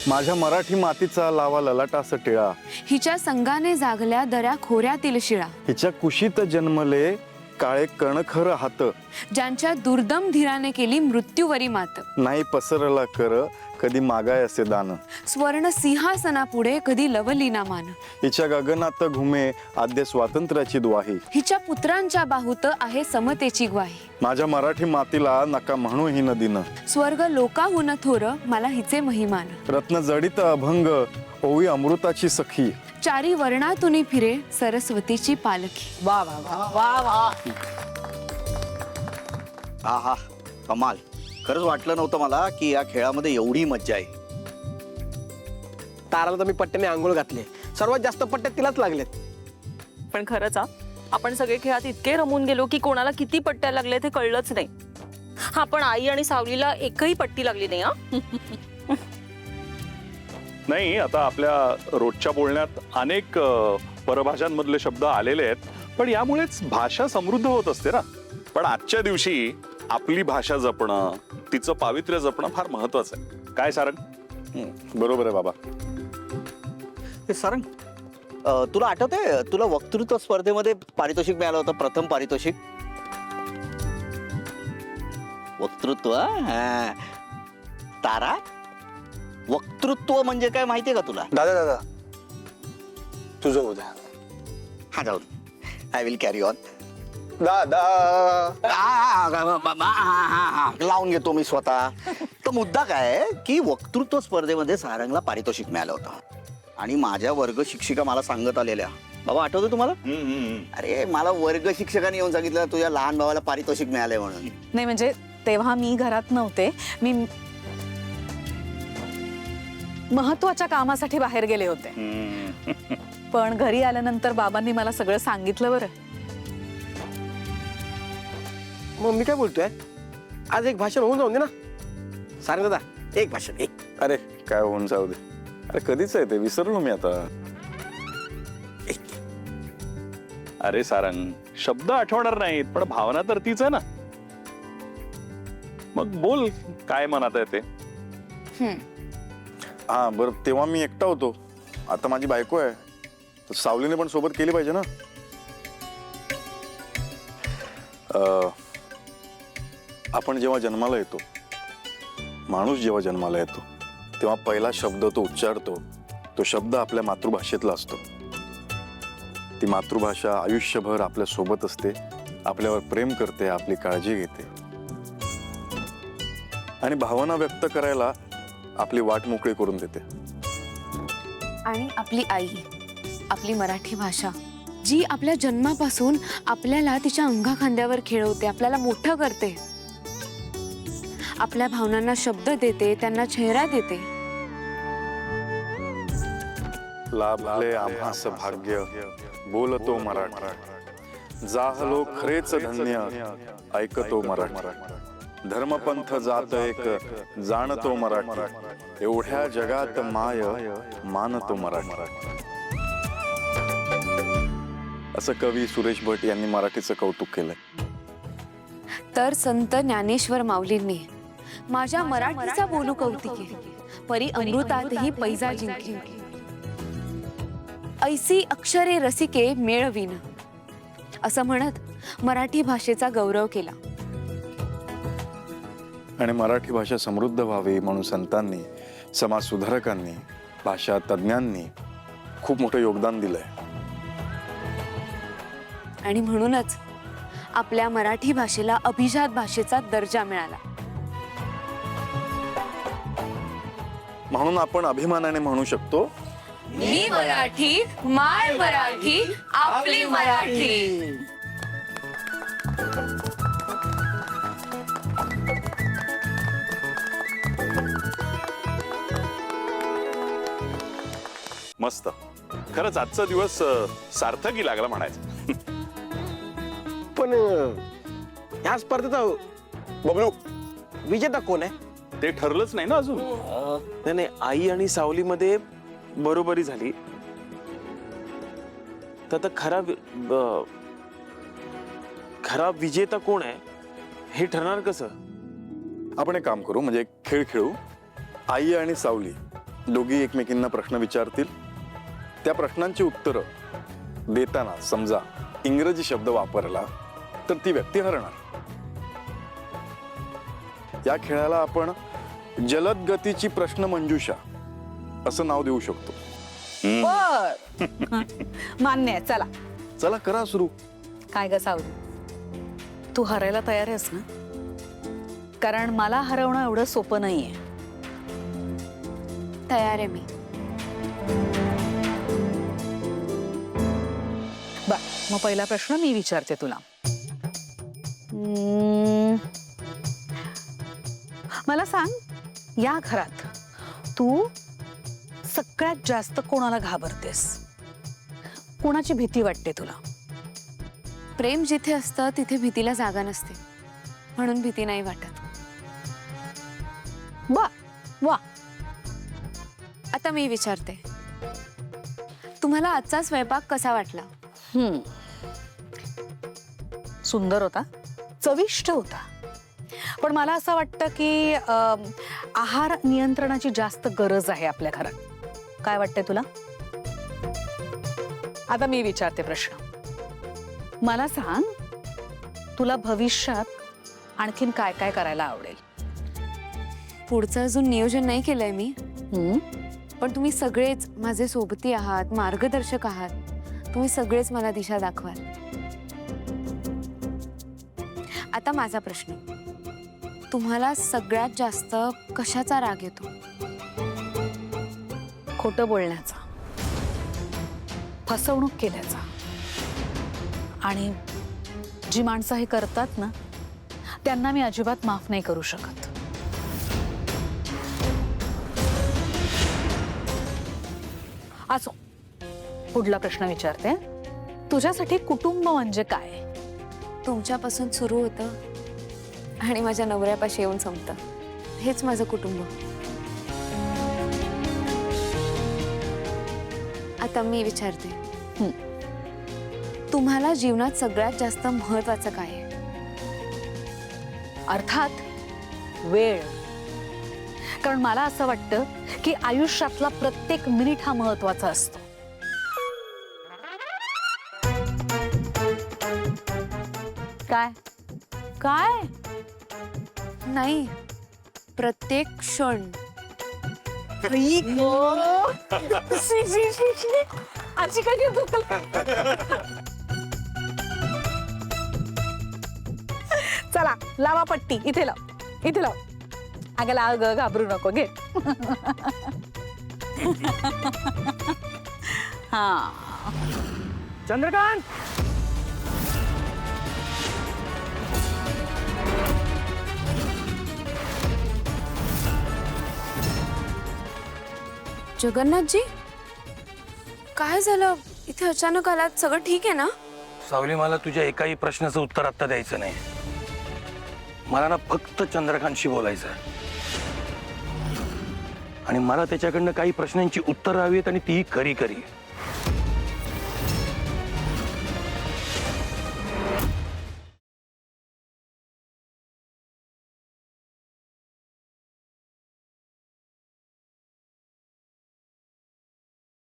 माझ्या मराठी मातीचा लावा ललाटास टिळा, हिच्या संगाने जागल्या दऱ्या खोऱ्यातील शिळा, हिच्या कुशीत जन्मले काळे कणखर हात, ज्यांच्या दुर्दम धीराने केली मृत्यूवरी मात, नाही पसरला कर कधी मागाय असे दान, स्वर्ण सिंहासनापुढे कधी लवली ना मान, हिच्या गगनात घुमे आद्य स्वातंत्र्याची द्वाही, हिच्या पुत्रांच्या बाहुत आहे समतेची ग्वाही, माझ्या मराठी मातीला नका म्हणू ही नदीनं, स्वर्ग लोकाहून थोर मला हिचे महिमान, रत्न जडित अभंग ओवी अमृताची सखी, चारी वर्णातून फिरे सरस्वतीची पालखी। वा वा वा वा वा। आहा कमाल। खरंच वाटलं नव्हतं मला की या खेळामध्ये एवढी मज्जा आहे। ताराला तर मी पट्ट्याने आंघोळ घातले, सर्वात जास्त पट्ट्यात तिलाच लागलेत। पण खरंच आपण सगळे खेळात इतके रमून गेलो की कोणाला किती पट्ट्या लागले ते कळलंच नाही। हा पण आई आणि सावलीला एकही पट्टी लागली नाही हा। नाही, आता आपल्या रोजच्या बोलण्यात अनेक परभाषांमधले शब्द आलेले आहेत, पण यामुळेच भाषा समृद्ध होत असते ना। पण आजच्या दिवशी आपली भाषा जपणं, तिचं पावित्र्य जपणं फार महत्वाचं आहे। काय सारंग? बरोबर आहे बाबा। हे सारंग, तुला आठवतंय तुला वक्तृत्व स्पर्धेमध्ये पारितोषिक मिळालं होतं, प्रथम पारितोषिक वक्तृत्व। हा. तारा, वक्तृत्व म्हणजे काय माहितीये का तुला? दादा दादा तुझं उद्या हा जाऊन आय विल कॅरी ऑन। दादा लावून घेतो मी स्वतः। तर मुद्दा काय आहे की वक्तृत्व स्पर्धेमध्ये सारंगला पारितोषिक मिळालं होतं आणि माझ्या वर्ग शिक्षिका मला सांगत आलेल्या, बाबा आठवतं तुम्हाला? अरे मला वर्ग शिक्षकांनी येऊन सांगितलं तुझ्या लहान भावाला पारितोषिक मिळालंय म्हणून। नाही म्हणजे तेव्हा मी घरात नव्हते, मी महत्वाच्या कामासाठी बाहेर गेले होते। पण घरी आल्यानंतर बाबांनी मला सगळं सांगितलं बरं। मग मी काय बोलतोय, आज एक भाषण होऊन जाऊन दे ना सारंग दादा, एक भाषण एक। अरे काय होऊन जाऊ दे, अरे कधीच आहे ते, विसरलो मी आता। अरे सारंग, शब्द आठवणार नाहीत पण भावना तर तीच आहे ना। मग बोल, काय मनात आहे ते। हा बरं, तेव्हा मी एकटा होतो, आता माझी बायको आहे, तर सावलीने पण सोबत केली पाहिजे ना। आपण जेव्हा जन्माला येतो, माणूस जेव्हा जन्माला येतो तेव्हा पहिला शब्द तो उच्चारतो, तो शब्द आपल्या मातृभाषेतला असतो। ती मातृभाषा आयुष्यभर आपल्या सोबत असते, आपल्यावर प्रेम करते, आपली काळजी घेते आणि भावना व्यक्त करायला आपली वाट मोकळी करून देते। आणि आपली आई, आपली मराठी भाषा, जी आपल्या जन्मापासून आपल्याला तिच्या अंगा खांद्यावर खेळवते, आपल्याला मोठं करते, आपल्या भावनांना शब्द देते, त्यांना चेहरा देते। लाभले आम्हास भाग्य बोलतो मराठी, जाहलो खरेच धन्य ऐकतो मराठी, धर्मपंथ जात एक जाणतो मराठी, एवढ्या जगात माय मानतो मराठी। असं कवी सुरेश भट यांनी मराठीचं कौतुक केलंय। तर संत ज्ञानेश्वर माऊलींनी माझ्या मराठीचा बोलू कौतिके, परी अमृतातही पैजा जिंके, ऐसी अक्षरे रसिके मेळवीन, असं म्हणत मराठी भाषेचा गौरव केला। आणि मराठी भाषा समृद्ध व्हावी म्हणून संतांनी, समाज सुधारकांनी, भाषा तज्ञांनी खूप मोठं योगदान दिलंय। आणि म्हणूनच आपल्या मराठी भाषेला अभिजात भाषेचा दर्जा मिळाला। म्हणून आपण अभिमानाने म्हणू शकतो, मी मराठी, माय मराठी, आपली मराठी। मस्त, खरंच आजचा दिवस सार्थकी लागला म्हणायचं। पण या स्पर्धेचा बबलू विजेता कोण आहे ते ठरलंच नाही ना अजून। नाही नाही, आई आणि सावलीमध्ये बरोबरी झाली, तर आता खरा विजेता कोण आहे हे ठरणार कसं? आपण एक काम करू, म्हणजे एक खेळ खेळू, आई आणि सावली दोघी एकमेकींना प्रश्न विचारतील. त्या प्रश्नांची उत्तरं देताना समजा इंग्रजी शब्द वापरला तर ती व्यक्ती हरणार. या खेळाला आपण जलद गतीची प्रश्न मंजुषा असं नाव देऊ शकतो. बर मान्य आहे. चला चला करा सुरू. काय ग सावली, तू हरायला तयार आहेस ना? कारण मला हरवणं एवढं सोपं नाहीये. तयार आहे मी. बर, मग पहिला प्रश्न मी विचारते तुला. मला सांग, या घरात तू सगळ्यात जास्त कोणाला घाबरतेस? कोणाची भीती वाटते तुला? प्रेम जिथे असतं तिथे भीतीला जागा नसते, म्हणून भीती नाही वाटत. वा वा. आता मी विचारते, तुम्हाला आजचा स्वयंपाक कसा वाटला? सुंदर होता, चविष्ट होता. पण मला असं वाटतं की आहार नियंत्रणाची जास्त गरज आहे आपल्या घरात. काय वाटतंय तुला? आता मी विचारते प्रश्न. मला सांग, तुला भविष्यात आणखीन काय काय करायला आवडेल? पुढचं अजून नियोजन नाही केलंय मी, पण तुम्ही सगळेच माझे सोबती आहात, मार्गदर्शक आहात. तुम्ही सगळेच मला दिशा दाखवाल. आता माझा प्रश्न, तुम्हाला सगळ्यात जास्त कशाचा राग येतो? खोटं बोलण्याचा, फसवणूक केल्याचा. आणि जी माणसं हे करतात ना, त्यांना मी अजिबात माफ नाही करू शकत. असो, पुढला प्रश्न विचारते. तुझ्यासाठी कुटुंब म्हणजे काय? तुमच्यापासून सुरू होतं आणि माझ्या नवऱ्यापाशी येऊन संपतं. हेच माझं कुटुंब. आता मी विचारते, तुम्हाला जीवनात सगळ्यात जास्त महत्वाचं काय आहे? अर्थात वेळ. कारण मला असं वाटतं की आयुष्यातला प्रत्येक मिनिट हा महत्वाचा असतो. काय काय नाही, प्रत्येक क्षण. आजी काय चला लावा पट्टी. इथे लाव, इथे लाव. अगं लाव ग, घाबरू नको. घे. हा. चंद्रकांत, जगन्नाथजी, काय झालं? इथे अचानक आलात? सगळं ठीक आहे ना? सावली, मला तुझ्या एकाही प्रश्नाचं उत्तर आत्ता द्यायचं नाही. मला ना फक्त चंद्रकांतशी बोलायचं आहे. आणि मला त्याच्याकडनं काही प्रश्नांची उत्तरं हवी आहेत, आणि तीही खरी खरी.